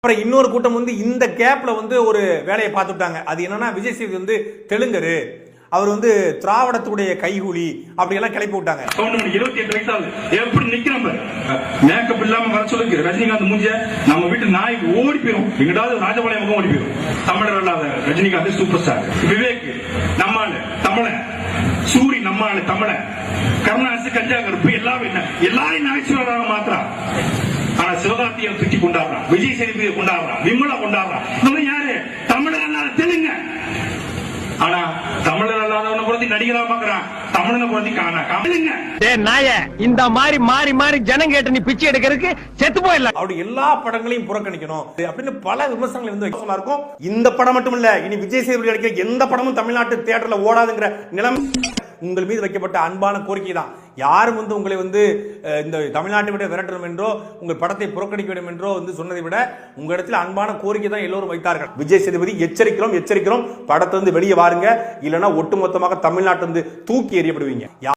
அப்புறம் இன்னொரு கூட்டம் வந்து இந்த கேப்ல வந்து ஒரு வேலையை பார்த்துட்டாங்க. அது என்னன்னா, விஜய் சேதுபதி வந்து தெலுங்கரு, அவர் வந்து திராவிடத்துடைய கைகூலி அப்படியெல்லாம் கிளப்பி விட்டாங்க. 28 வயசு ஆகுது, எப்படி நிக்கிறோம் மேக்கப் இல்லாம வர சொல்லுங்க. ரஜினிகாந்த் மூஞ்ச நம்ம வீட்டு நாய் ஓடி போயிடும், எங்கிட்டாவது ராஜபாளையம் பக்கம் ஓடி போயிடும். தமிழர் அல்லாத ரஜினிகாந்த் சூப்பர் ஸ்டார், விவேக் நம்மாளு தமிழன், சூரி நம்மாளு தமிழன், கருணாசு கஞ்சா கருப்பு எல்லாரும் நகைச்சுவராக மாத்திரா. ஆனா சிவகார்த்தியை தூக்கி கொண்டாடுறான், விஜய் சேதுபதியை கொண்டாடுறான், விமலா கொண்டாடுறான். இவங்க யாரு? தமிழர் அல்லாத தெலுங்கு. ஆனா தமிழர் அல்லாதவன குறைந்தி நடிகரா பாக்குறான், தமிழனை குறைந்தி காணுங்க. நாய இந்த மாதிரி மாறி மாறி ஜனம் கேட்டு நீ பிச்சை எடுக்கிறதுக்கு செத்து போயிடல. அப்படி எல்லா படங்களையும் புறக்கணிக்கணும் அப்படின்னு பல விமர்சனங்கள் வந்து இருக்கும். இந்த படம் மட்டும் இல்ல, இனி விஜய் சேதுபதி நடிக்கிற எந்த படமும் தமிழ்நாட்டு தியேட்டர்ல ஓடாதுங்கிற நிலைமை உங்கள் மீது வைக்கப்பட்ட அன்பான கோரிக்கை தான். யாரும் வந்து உங்களை வந்து இந்த தமிழ்நாட்டை விட விரட்டணும் என்றோ உங்கள் படத்தை புறக்கணிக்க வேண்டும் என்றோ வந்து சொன்னதை விட உங்க இடத்துல அன்பான கோரிக்கை தான் எல்லோரும் வைத்தார்கள். விஜய் சேதுபதி எச்சரிக்கிறோம், படத்தை வந்து வெளியே வாருங்க, இல்லைன்னா ஒட்டுமொத்தமாக தமிழ்நாட்டை வந்து தூக்கி எறியப்படுவீங்க.